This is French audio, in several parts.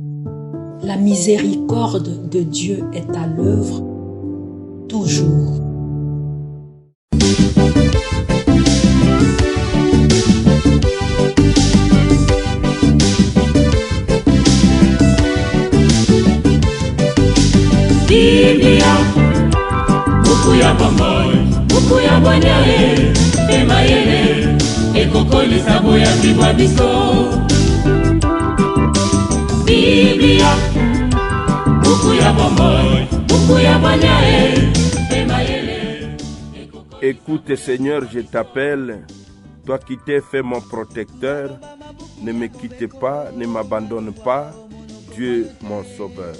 La miséricorde de Dieu est à l'œuvre toujours. Biblia, buku ya bomoi, buku ya bwanyae, emayele, ekokolisa boya bibwa biso. Biblia, buku ya bomoi, buku ya bwanyae, emayele. Écoute Seigneur, je t'appelle, toi qui t'es fait mon protecteur, ne me quitte pas, ne m'abandonne pas, Dieu mon sauveur.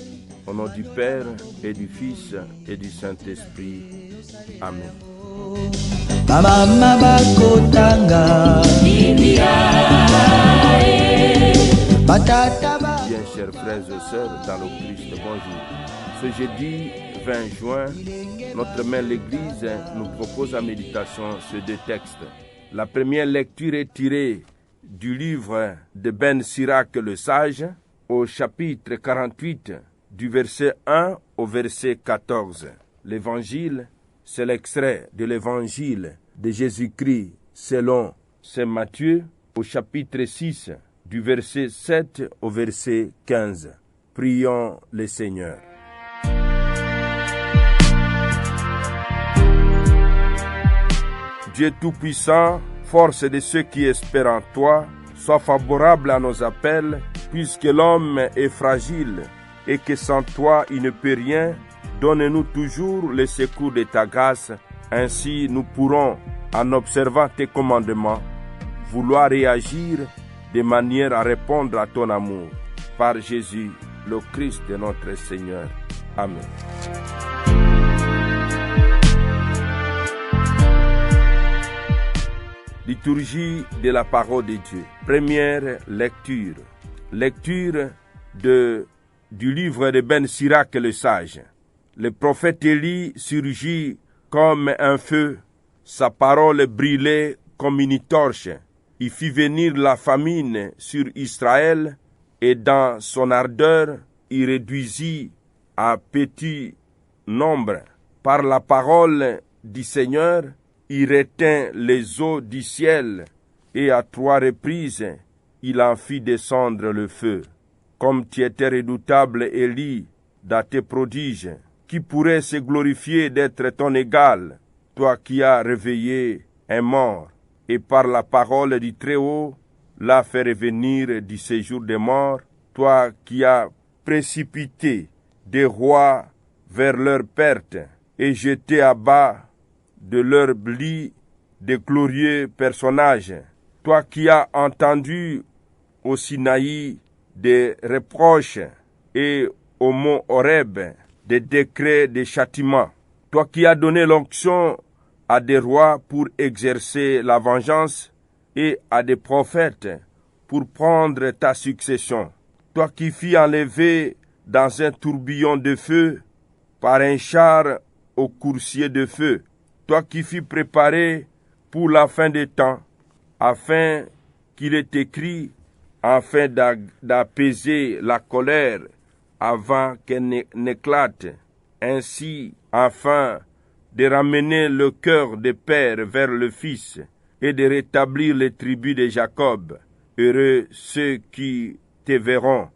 Au nom du Père et du Fils et du Saint-Esprit. Amen. Bien, chers frères et sœurs, dans le Christ, bonjour. Ce jeudi 20 juin, notre mère l'Église nous propose en méditation ces deux textes. La première lecture est tirée du livre de Ben Sirac le Sage, au chapitre 48, du verset 1 au verset 14. L'évangile, c'est l'extrait de l'évangile de Jésus-Christ selon saint Matthieu, au chapitre 6, du verset 7 au verset 15. Prions le Seigneur. Dieu Tout-Puissant, force de ceux qui espèrent en toi, sois favorable à nos appels, puisque l'homme est fragile et que sans toi il ne peut rien, donne-nous toujours le secours de ta grâce, ainsi nous pourrons, en observant tes commandements, vouloir réagir de manière à répondre à ton amour. Par Jésus, le Christ de notre Seigneur. Amen. Liturgie de la parole de Dieu. Première lecture. Lecture du livre de Ben Sirac le Sage. Le prophète Élie surgit comme un feu, sa parole brillait comme une torche. Il fit venir la famine sur Israël et dans son ardeur, il réduisit à petit nombre. Par la parole du Seigneur, il retint les eaux du ciel et à 3 reprises, il en fit descendre le feu. Comme tu étais redoutable, Élie, dans tes prodiges, qui pourrait se glorifier d'être ton égal, toi qui as réveillé un mort, et par la parole du Très-Haut, l'as fait revenir du séjour des morts, toi qui as précipité des rois vers leur perte, et jeté à bas de leur lit des glorieux personnages, toi qui as entendu au Sinaï des reproches et au mont Horeb des décrets de châtiment, toi qui as donné l'onction à des rois pour exercer la vengeance et à des prophètes pour prendre ta succession, toi qui fis enlever dans un tourbillon de feu par un char au coursier de feu, toi qui fis préparer pour la fin des temps, afin qu'il est écrit, afin d'apaiser la colère avant qu'elle n'éclate, ainsi afin de ramener le cœur des pères vers le Fils et de rétablir les tribus de Jacob. Heureux ceux qui te verront,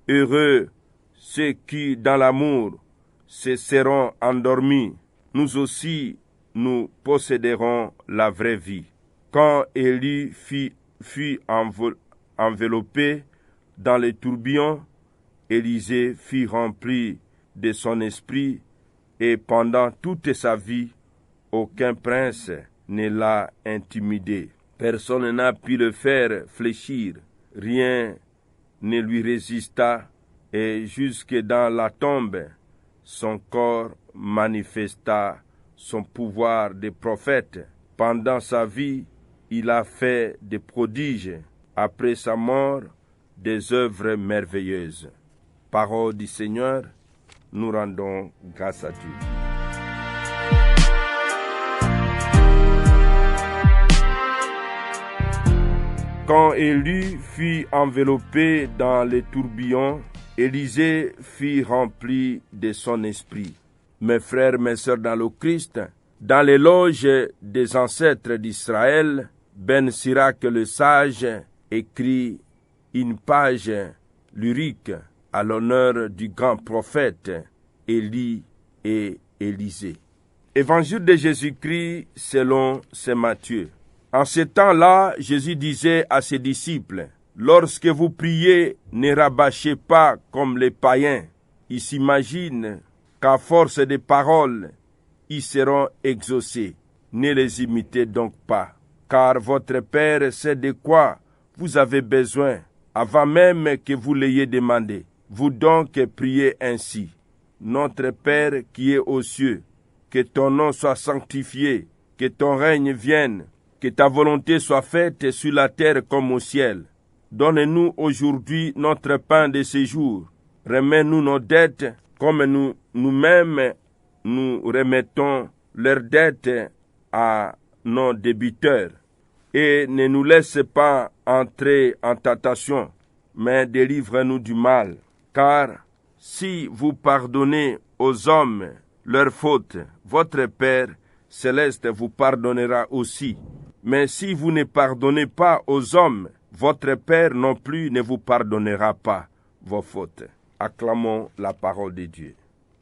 heureux ceux qui, dans l'amour, se seront endormis. Nous aussi, nous posséderons la vraie vie. Quand Élie fut enveloppé dans les tourbillons, Élisée fut rempli de son esprit, et pendant toute sa vie, aucun prince ne l'a intimidé. Personne n'a pu le faire fléchir, rien ne lui résista, et jusque dans la tombe, son corps manifesta son pouvoir de prophète. Pendant sa vie, il a fait des prodiges. Après sa mort, des œuvres merveilleuses. Parole du Seigneur, nous rendons grâce à Dieu. Quand Élie fut enveloppé dans les tourbillons, Élisée fut rempli de son esprit. Mes frères, mes sœurs dans le Christ, dans l'éloge des ancêtres d'Israël, Ben Sirac le sage écrit une page lyrique à l'honneur du grand prophète Élie et Élisée. Évangile de Jésus-Christ selon saint Matthieu. En ce temps-là, Jésus disait à ses disciples, « Lorsque vous priez, ne rabâchez pas comme les païens. Ils s'imaginent qu'à force de paroles, ils seront exaucés. Ne les imitez donc pas, car votre Père sait de quoi vous avez besoin, avant même que vous l'ayez demandé. Vous donc priez ainsi. Notre Père qui est aux cieux, que ton nom soit sanctifié, que ton règne vienne, que ta volonté soit faite sur la terre comme au ciel. Donne-nous aujourd'hui notre pain de ce jour. Remets-nous nos dettes comme nous-mêmes nous remettons leurs dettes à nos débiteurs. Et ne nous laisse pas entrer en tentation, mais délivre-nous du mal. Car si vous pardonnez aux hommes leurs fautes, votre Père céleste vous pardonnera aussi. Mais si vous ne pardonnez pas aux hommes, votre Père non plus ne vous pardonnera pas vos fautes. Acclamons la parole de Dieu.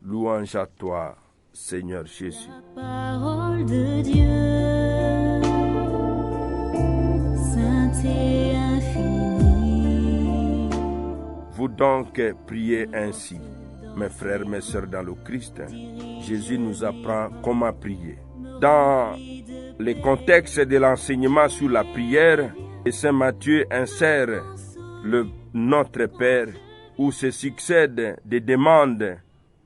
Louange à toi, Seigneur Jésus. La parole de Dieu, sainte et infinie. Vous donc priez ainsi, mes frères, mes sœurs dans le Christ. Jésus nous apprend comment prier. Dans le contexte de l'enseignement sur la prière, saint Matthieu insère le Notre Père, où se succèdent des demandes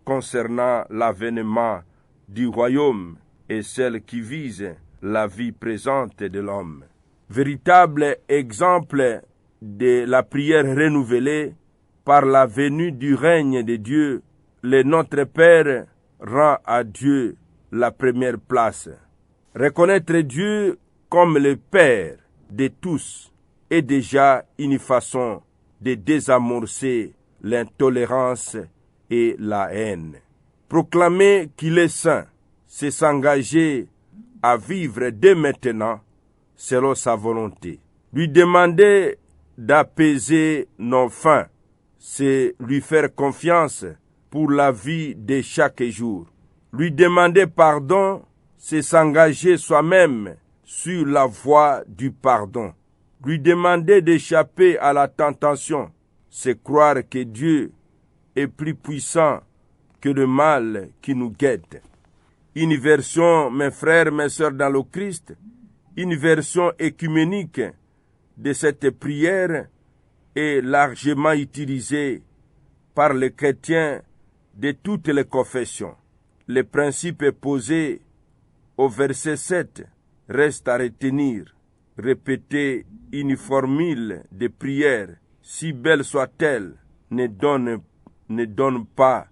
concernant l'avènement du royaume et celles qui visent la vie présente de l'homme. Véritable exemple de la prière renouvelée par la venue du règne de Dieu, le Notre Père rend à Dieu la première place. Reconnaître Dieu comme le Père de tous est déjà une façon de désamorcer l'intolérance et la haine. Proclamer qu'il est saint, c'est s'engager à vivre dès maintenant selon sa volonté. Lui demander d'apaiser nos faim, c'est lui faire confiance pour la vie de chaque jour. Lui demander pardon, c'est s'engager soi-même sur la voie du pardon. Lui demander d'échapper à la tentation, c'est croire que Dieu est plus puissant que le mal qui nous guette. Une version, mes frères, mes sœurs dans le Christ, une version écuménique de cette prière est largement utilisée par les chrétiens de toutes les confessions. Le principe est posé au verset 7. Reste à retenir, répéter une formule de prière, si belle soit-elle, ne donne pas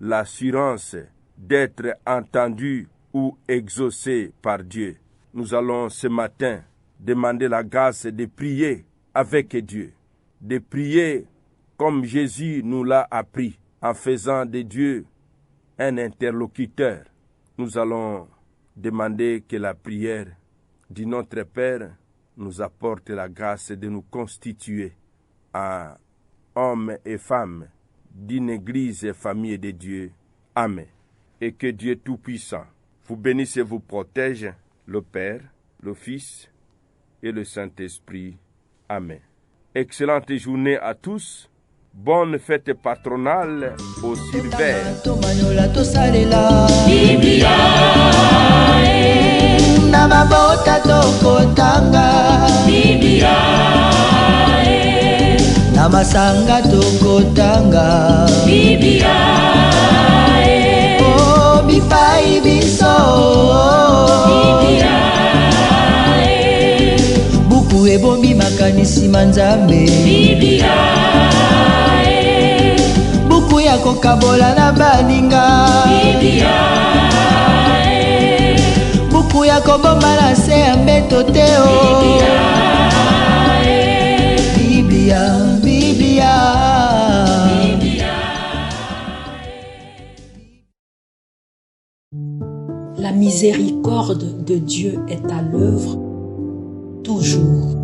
l'assurance d'être entendu ou exaucé par Dieu. Nous allons ce matin demander la grâce de prier avec Dieu, de prier comme Jésus nous l'a appris, en faisant de Dieu un interlocuteur. Nous allons demander que la prière de notre Père nous apporte la grâce de nous constituer en hommes et femmes d'une église et famille de Dieu. Amen. Et que Dieu Tout-Puissant vous bénisse et vous protège, le Père, le Fils et le Saint-Esprit. Amen. Excellente journée à tous. Bonne fête patronale au Sylvain. Na mabota tokotanga Biblia na masanga tokotanga Biblia oh bipai biso Biblia buku ebombi makanisi manzambe Biblia buku ya kokabola na baninga Biblia buku ya kobomba na se ya mbeto te o Biblia, Biblia, Biblia. La miséricorde de Dieu est à l'œuvre toujours.